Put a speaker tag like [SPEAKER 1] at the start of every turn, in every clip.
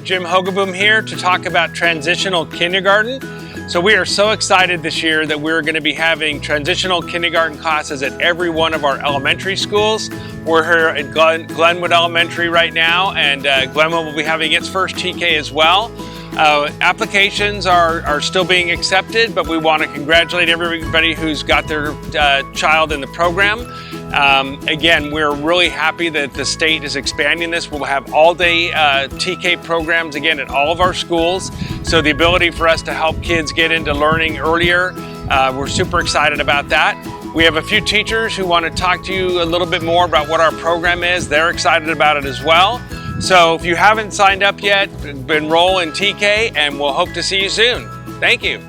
[SPEAKER 1] Jim Hogeboom here to talk about Transitional Kindergarten. So we are so excited this year that we're going to be having Transitional Kindergarten classes at every one of our elementary schools. We're here at Glenwood Elementary right now, and Glenwood will be having its first TK as well. Applications are still being accepted, but we want to congratulate everybody who's got their child in the program. Again, we're really happy that the state is expanding this. We'll have all-day TK programs again at all of our schools. So the ability for us to help kids get into learning earlier, we're super excited about that. We have a few teachers who want to talk to you a little bit more about what our program is. They're excited about it as well. So if you haven't signed up yet, enroll in TK, and we'll hope to see you soon. Thank you.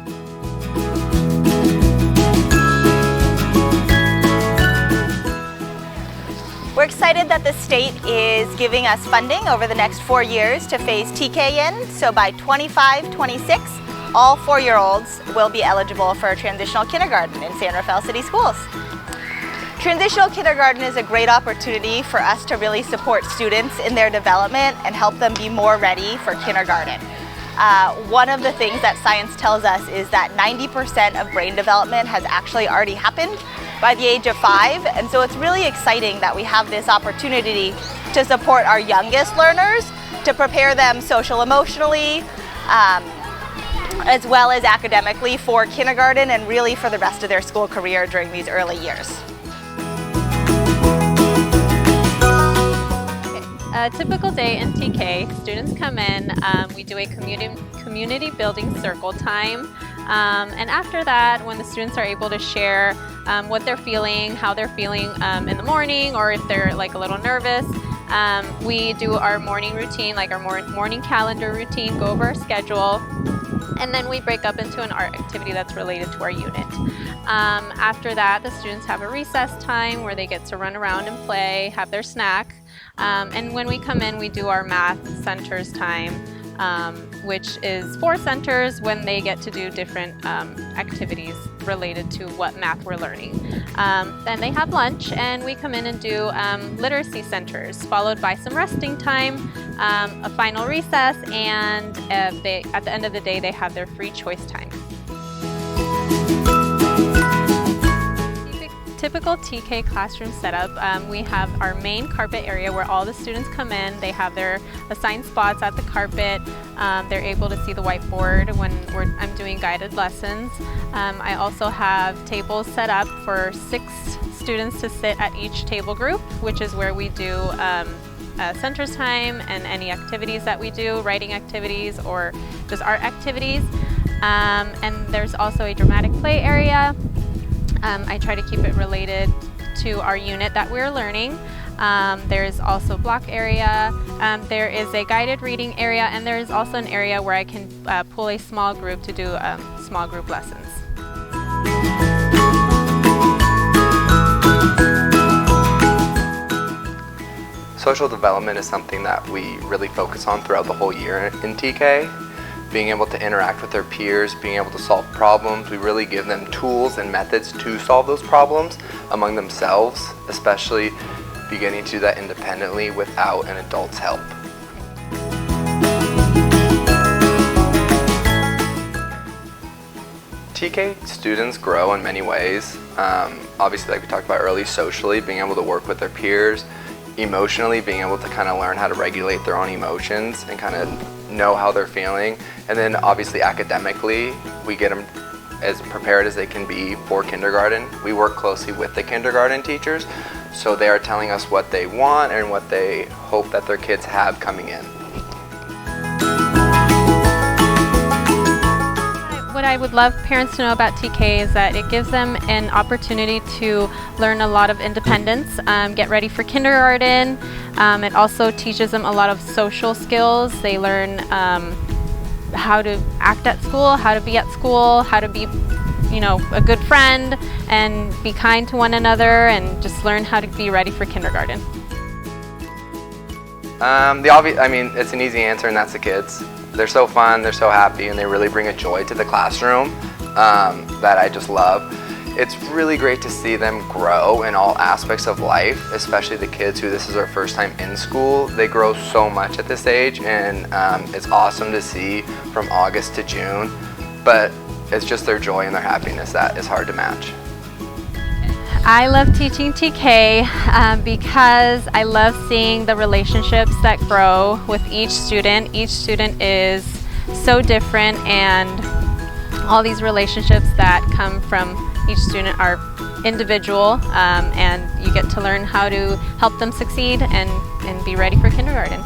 [SPEAKER 2] We're excited that the state is giving us funding over the next 4 years to phase TK in. So by 25-26, all 4-year-olds will be eligible for a transitional kindergarten in San Rafael City Schools. Transitional kindergarten is a great opportunity for us to really support students in their development and help them be more ready for kindergarten. One of the things that science tells us is that 90% of brain development has actually already happened by the age of 5, and so it's really exciting that we have this opportunity to support our youngest learners, to prepare them social-emotionally, as well as academically for kindergarten and really for the rest of their school career during these early years.
[SPEAKER 3] A typical day in TK, students come in, we do a community building circle time, and after that, when the students are able to share what they're feeling, how they're feeling in the morning, or if they're like a little nervous, we do our morning routine, like our morning calendar routine, go over our schedule, and then we break up into an art activity that's related to our unit. After that, the students have a recess time where they get to run around and play, have their snack. And when we come in, we do our math centers time, which is 4 centers when they get to do different activities related to what math we're learning. Then they have lunch, and we come in and do literacy centers, followed by some resting time, a final recess, and at the end of the day, they have their free choice time. Typical TK classroom setup, we have our main carpet area where all the students come in. They have their assigned spots at the carpet. They're able to see the whiteboard when I'm doing guided lessons. I also have tables set up for 6 students to sit at each table group, which is where we do centers time and any activities that we do, writing activities or just art activities. And there's also a dramatic play area. I try to keep it related to our unit that we're learning. There's also block area, there is a guided reading area, and there is also an area where I can pull a small group to do small group lessons.
[SPEAKER 4] Social development is something that we really focus on throughout the whole year in TK. Being able to interact with their peers, being able to solve problems. We really give them tools and methods to solve those problems among themselves, especially beginning to do that independently without an adult's help. TK students grow in many ways. Obviously, like we talked about earlier, socially, being able to work with their peers, emotionally, being able to kind of learn how to regulate their own emotions and kind of know how they're feeling, and then obviously academically we get them as prepared as they can be for kindergarten. We work closely with the kindergarten teachers, so they are telling us what they want and what they hope that their kids have coming in.
[SPEAKER 3] What I would love parents to know about TK is that it gives them an opportunity to learn a lot of independence, get ready for kindergarten. It also teaches them a lot of social skills. They learn how to act at school, how to be at school, how to be, a good friend and be kind to one another, and just learn how to be ready for kindergarten.
[SPEAKER 4] It's an easy answer, and that's the kids. They're so fun, they're so happy, and they really bring a joy to the classroom that I just love. it's really great to see them grow in all aspects of life, especially the kids who this is their first time in school. They grow so much at this age, and it's awesome to see from August to June, but it's just their joy and their happiness that is hard to match.
[SPEAKER 3] I love teaching TK because I love seeing the relationships that grow with each student. Each student is so different, and all these relationships that come from each student are individual, and you get to learn how to help them succeed and be ready for kindergarten.